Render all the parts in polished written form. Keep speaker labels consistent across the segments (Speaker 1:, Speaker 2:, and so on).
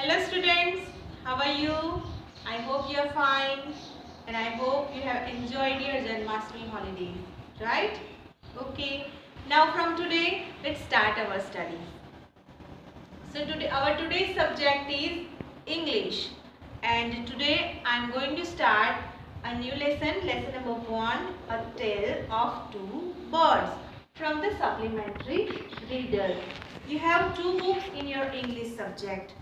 Speaker 1: Hello students, how are you? I hope you are fine and I hope you have enjoyed your Janmashtami holidays, right? Okay, now from today, let's start our study. So today, our today's subject is English, and today I am going to start a new lesson, lesson number 1, A Tale of Two Birds from the supplementary reader. You have two books in your English subject.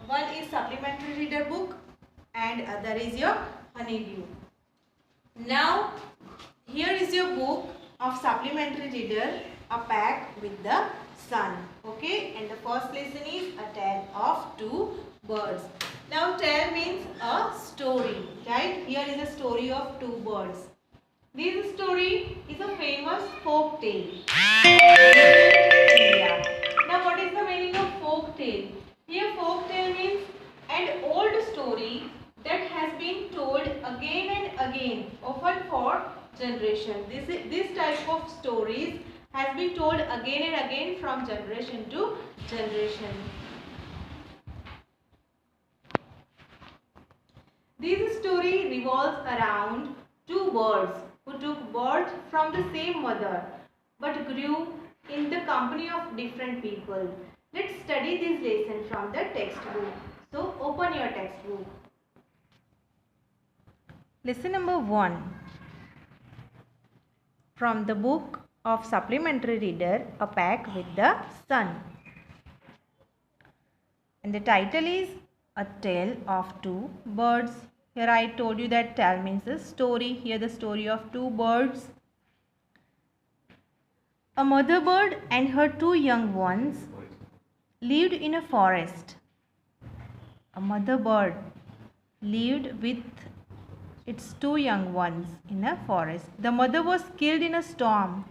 Speaker 1: One is supplementary reader book and other is your honeydew. Now here is your book of supplementary reader, A Pack with the Sun. Okay, and the first lesson is A Tale of Two Birds. Now tale means a story, right? Here is a story of two birds. This story is a famous folk tale. India. Now what is the meaning of folk tale? Here folk tale means an old story that has been told again and again, often for generations. This type of stories has been told again and again from generation to generation. This story revolves around two birds who took birth from the same mother but grew in the company of different people. Let's study this lesson from the textbook. So open your textbook. Lesson number 1 from the book of supplementary reader, A Pack with the Sun. And the title is A Tale of Two Birds. Here I told you that tale means a story. Here the story of two birds. A mother bird and her two young ones lived in a forest. A mother bird lived with its two young ones in a forest. The mother was killed in a storm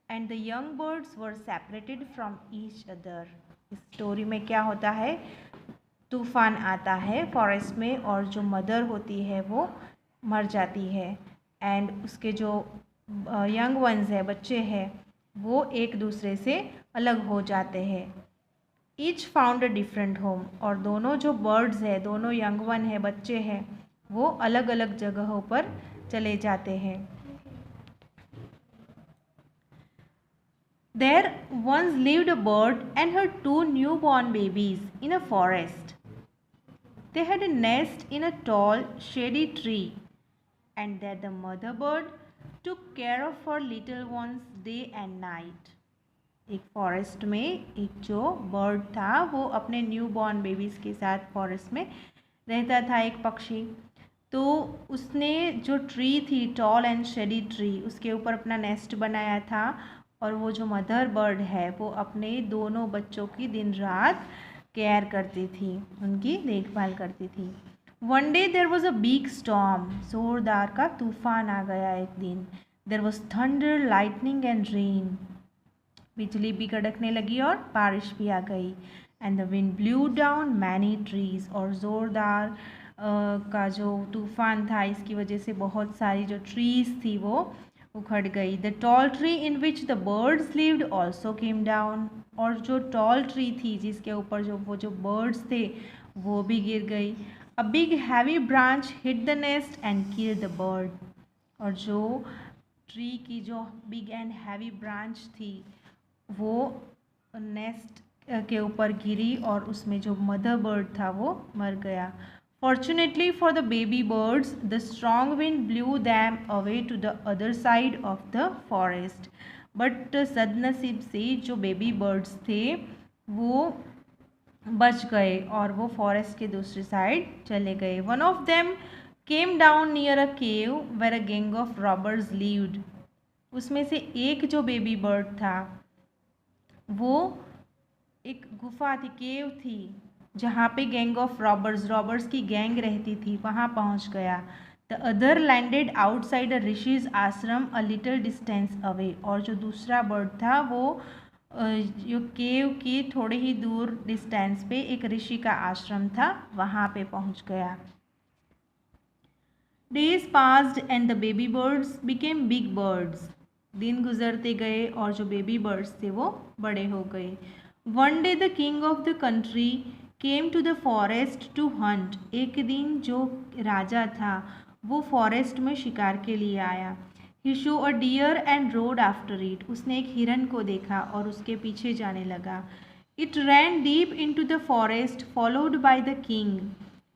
Speaker 1: and the young birds were separated from each other. इस story में क्या होता है, तूफान आता है forest में और जो मदर होती है वो मर जाती है एंड उसके जो यंग वंस है, बच्चे हैं, वो एक दूसरे से अलग हो जाते हैं. Each found a different home. और दोनों जो बर्ड्स है, दोनों यंग वन है, बच्चे हैं, वो अलग अलग जगहों पर चले जाते हैं. There once lived a bird and her two newborn babies in a forest. They had a nest in a tall, shady tree, and there the mother bird took care of her little ones day and night. एक forest में एक जो bird था वो अपने new born babies के साथ forest में रहता था, एक पक्षी. तो उसने जो ट्री थी, टॉल एंड शेडी ट्री, उसके ऊपर अपना नेस्ट बनाया था और वो जो मदर बर्ड है वो अपने दोनों बच्चों की दिन रात केयर करती थी, उनकी देखभाल करती थी. One day there was a big storm. ज़ोरदार का तूफान आ गया एक दिन. There was thunder, lightning and rain. बिजली भी कड़कने लगी और बारिश भी आ गई. And the wind blue down many trees. और ज़ोरदार का जो तूफान था इसकी वजह से बहुत सारी जो ट्रीज़ थी वो उखड़ गई. The tall tree in which the birds lived also came down. और जो टॉल ट्री थी जिसके ऊपर जो बर्ड्स थे वो भी गिर गई. A big heavy branch hit the nest and kill the bird. और जो ट्री की जो बिग एंड हैवी ब्रांच थी वो नेस्ट के ऊपर गिरी और उसमें जो मदर बर्ड था वो मर गया. Fortunately for the baby birds, the strong wind blew them away to the other side of the forest. But सदनसीब से जो बेबी बर्ड्स थे वो बच गए और वो फॉरेस्ट के दूसरी साइड चले गए. One of them came down near a cave where a gang of robbers lived. उसमें से एक जो बेबी बर्ड था वो एक गुफा थी, केव थी, जहाँ पे गैंग ऑफ रॉबर्स की गैंग रहती थी, वहाँ पहुँच गया. द अदर लैंडेड आउटसाइड अ ऋषिज आश्रम अ लिटिल डिस्टेंस अवे. और जो दूसरा बर्ड था वो जो केव की थोड़े ही दूर डिस्टेंस पे एक ऋषि का आश्रम था, वहाँ पे पहुँच गया. Days passed and the baby birds became big birds. दिन गुजरते गए और जो बेबी बर्ड्स थे वो बड़े हो गए. One day the king of the country came to the forest to hunt. एक दिन जो राजा था वो फॉरेस्ट में शिकार के लिए आया। He saw a deer and rode after it. उसने एक हिरन को देखा और उसके पीछे जाने लगा। It ran deep into the forest followed by the king.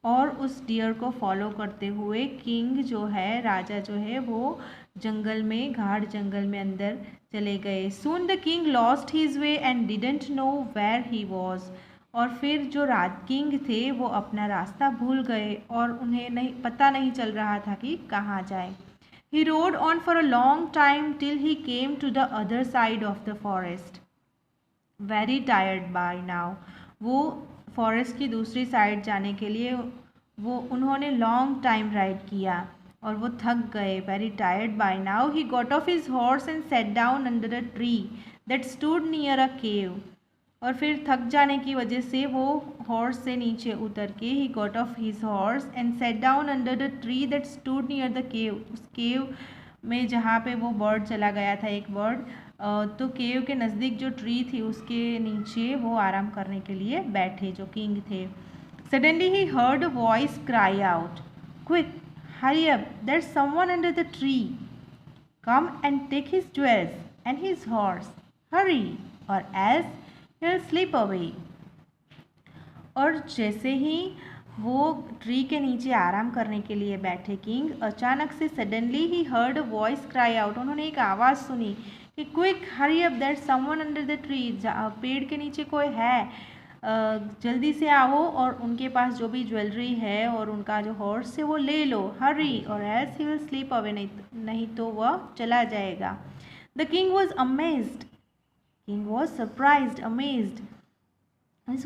Speaker 1: और उस डियर को फॉलो करते हुए किंग जो है, राजा जो है, वो जंगल में, घाट जंगल में अंदर चले गए। Soon the king lost his way and didn't know where he was. और फिर जो राज किंग थे वो अपना रास्ता भूल गए और उन्हें पता नहीं चल रहा था कि कहाँ जाए। He rode on for a long time till he came to the other side of the forest very tired by now. वो फॉरेस्ट की दूसरी साइड जाने के लिए उन्होंने लॉन्ग टाइम राइड किया और वो थक गए। Very tired by now he got off his horse and set down under a tree that stood near a cave. और फिर थक जाने की वजह से वो हॉर्स से नीचे उतर के ही got off his horse and set down under the tree that stood near the cave. उस केव में जहाँ पे वो बर्ड चला गया था, एक बर्ड, तो केव के नज़दीक जो ट्री थी उसके नीचे वो आराम करने के लिए बैठे, जो किंग थे। Suddenly he heard a voice cry out, quick hurry up, there is someone under the tree, come and take his jewels and his horse, hurry or else he will slip away. और जैसे ही वो tree के नीचे आराम करने के लिए बैठे किंग, अचानक से suddenly he heard a voice cry out, उन्होंने एक आवाज़ सुनी कि quick hurry up, that someone under the tree, पेड़ के नीचे कोई है, जल्दी से आओ और उनके पास जो भी ज्वेलरी है और उनका जो हॉर्स है वो ले लो, हरी, or else he will slip away, नहीं तो वह चला जाएगा। The king was amazed, king was surprised, amazed,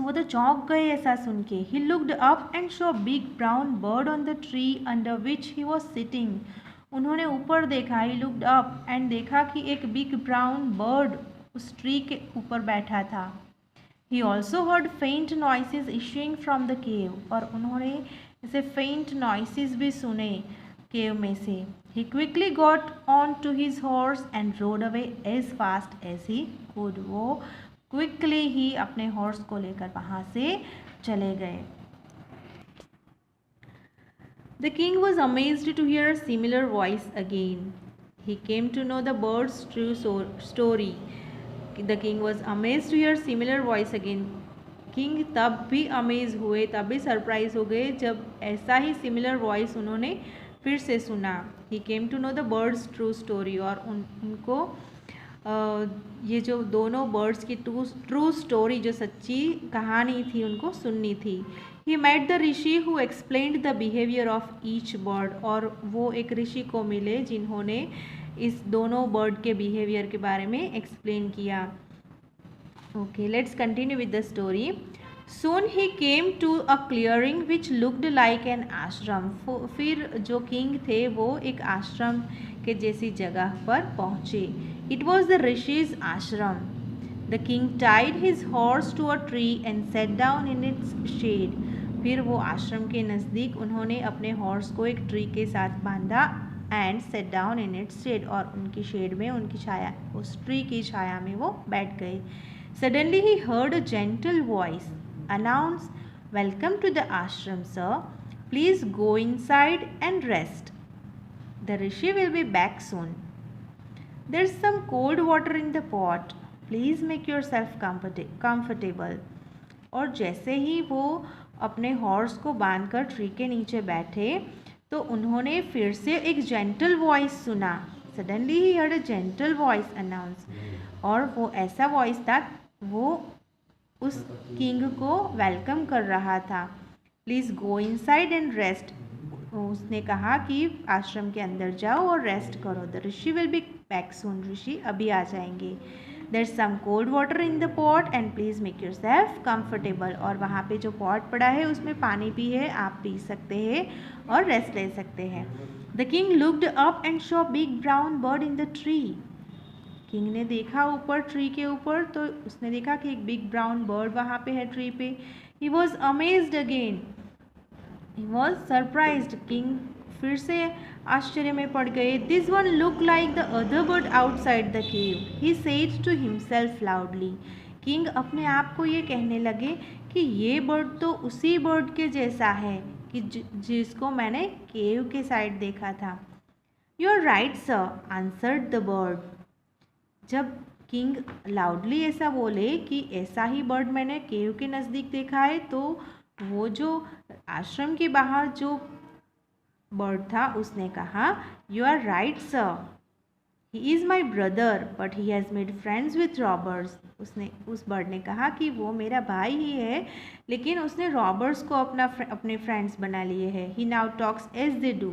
Speaker 1: वो तो चौंक गए ऐसा सुन के। He looked up and show big brown bird on the tree under which he was sitting. उन्होंने ऊपर देखा, ही लुक्ड अप एंड देखा कि एक बिग ब्राउन बर्ड उस ट्री के ऊपर बैठा था। ही ऑल्सो हर्ड फेंट noises issuing from the cave, और उन्होंने ऐसे फेंट नॉइसेज भी सुने केव में से। He quickly got on to his horse and rode away as fast as he could. वो क्विकली ही अपने हॉर्स को लेकर वहाँ से चले गए। The king was amazed to hear a similar voice again. He came to know the bird's true story. The king was amazed to hear similar voice again. King तब भी अमेज हुए, तब भी सरप्राइज हो गए जब ऐसा ही सिमिलर वॉइस उन्होंने फिर से सुना। He came to know the bird's true story, और उनको ये जो दोनों बर्ड्स की ट्रू स्टोरी, जो सच्ची कहानी थी, उनको सुननी थी। He met the rishi who explained the behaviour of each bird, और वो एक ऋषि को मिले जिन्होंने इस दोनों बर्ड के बिहेवियर के बारे में एक्सप्लेन किया। Okay, let's continue with the story. Soon he came to a clearing which looked like an ashram. फिर जो किंग थे वो एक आश्रम के जैसी जगह पर पहुँचे। It was the Rishi's ashram. The king tied his horse to a tree and sat down in its shade. फिर वो आश्रम के नज़दीक उन्होंने अपने हॉर्स को एक ट्री के साथ बांधा and set down in its shade, और उनकी शेड में, उनकी छाया, उस ट्री की छाया में वो बैठ गए। Suddenly he heard a gentle voice announce, "Welcome to the ashram, sir. Please go inside and rest. The rishi will be back soon. There's some cold water in the pot. Please make yourself comfortable." और जैसे ही वो अपने horse को बांधकर tree के नीचे बैठे तो उन्होंने फिर से एक जेंटल वॉइस सुना। Suddenly he heard a gentle voice announce, और वो ऐसा वॉइस था, वो उस किंग को वेलकम कर रहा था। Please go inside and rest. उसने कहा कि आश्रम के अंदर जाओ और रेस्ट करो। The rishi will be back soon, ऋषि अभी आ जाएंगे। There is some cold water in the pot and please make yourself comfortable, और वहाँ पे जो पॉट पड़ा है उसमें पानी भी है, आप पी सकते हैं और रेस्ट ले सकते हैं। The king looked up and Shaw big brown bird in the tree. King ने देखा ऊपर ट्री के ऊपर, तो उसने देखा कि एक बिग ब्राउन बर्ड वहाँ पे है ट्री पे। He was amazed again, he was surprised. King फिर से आश्चर्य में पड़ गए। This one look like the other bird outside the cave, he said to himself loudly. King अपने आप को ये कहने लगे कि ये बर्ड तो उसी बर्ड के जैसा है कि जिसको मैंने केव के साइड देखा था। You are right sir, answered the bird. जब किंग लाउडली ऐसा बोले कि ऐसा ही बर्ड मैंने केव के नज़दीक देखा है, तो वो जो आश्रम के बाहर जो बर्ड था उसने कहा, you are right sir, he is my brother but he has made friends with robbers. उस बर्ड ने कहा कि वो मेरा भाई ही है, लेकिन उसने रॉबर्स को अपने फ्रेंड्स बना लिए हैं। He now talks as they do,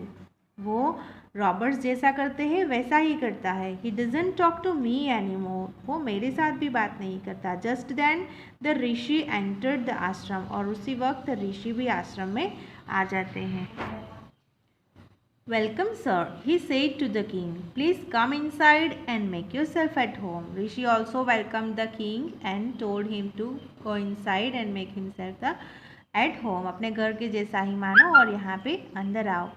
Speaker 1: वो रॉबर्ट्स जैसा करते हैं वैसा ही करता है। He doesn't talk to me any more, वो मेरे साथ भी बात नहीं करता। Just then the rishi entered the ashram, और उसी वक्त ऋषि भी आश्रम में आ जाते हैं। Welcome sir, he said to the king. Please come inside and make yourself at home. Rishi also welcomed the king and told him to go inside and make himself at home. अपने घर के जैसा ही मानो और यहाँ पे अंदर आओ।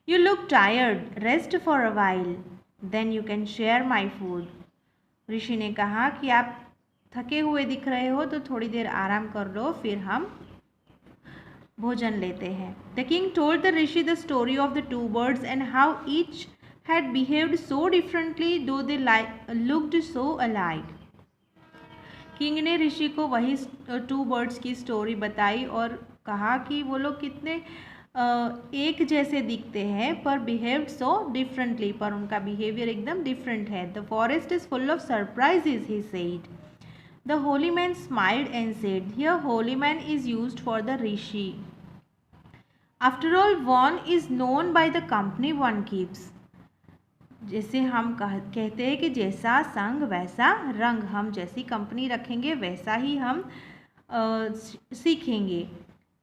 Speaker 1: You look tired. Rest for a while. Then you can share my food. ऋषि ने कहा कि आप थके हुए दिख रहे हो, तो थोड़ी देर आराम कर लो, फिर हम भोजन लेते हैं। The king told the rishi the story of the two birds and how each had behaved so differently though they looked so alike. King ने ऋषि को वही टू बर्ड्स की स्टोरी बताई और कहा कि वो लोग कितने एक जैसे दिखते हैं पर बिहेव्ड सो डिफरेंटली, पर उनका बिहेवियर एकदम डिफरेंट है। The forest is full of surprises, he said. The holy man smiled and said, here holy man is used for the rishi. After all, one is known by the company one keeps. जैसे हम कहते हैं कि जैसा संग वैसा रंग, हम जैसी कंपनी रखेंगे वैसा ही हम सीखेंगे।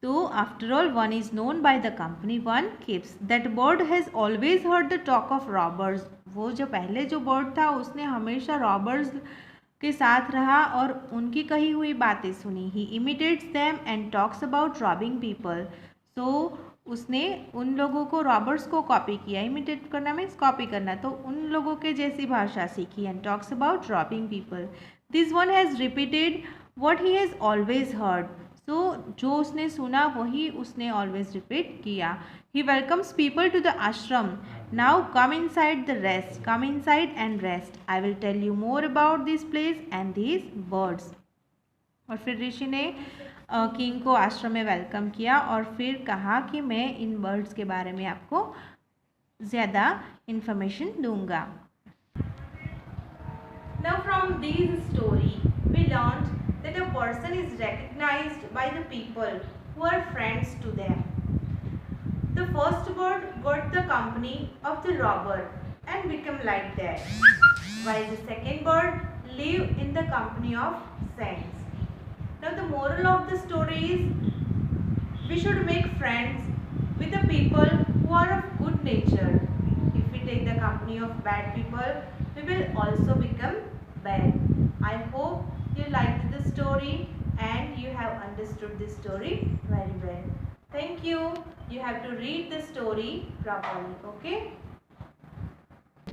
Speaker 1: तो after all one is known by the company one keeps. That bird has always heard the talk of robbers. वो जो पहले जो बर्ड था उसने हमेशा रॉबर्स के साथ रहा और उनकी कही हुई बातें सुनी। He imitates them and talks about robbing people. So उसने उन लोगों को, रॉबर्स को कॉपी किया। इमिटेट करना मीन्स कॉपी करना, तो उन लोगों के जैसी भाषा सीखी। And talks about robbing people. This one has repeated what he has always heard. So जो उसने सुना वही उसने ऑलवेज रिपीट किया। He welcomes people to the ashram. Now come inside the rest. Come inside and rest. I will tell you more about this place and these birds. और फिर ऋषि ने king को आश्रम में वेलकम किया और फिर कहा कि मैं इन बर्ड्स के बारे में आपको ज़्यादा इन्फॉर्मेशन दूंगा। Now from this story we learned that a person is recognized by the people who are friends to them. The first bird got the company of the robber and became like that, while the second bird lived in the company of saints. Now the moral of the story is we should make friends with the people who are of good nature. If we take the company of bad people, we will also become bad. I hope you liked the story and you have understood this story very well. Thank you. You have to read the story properly. Okay.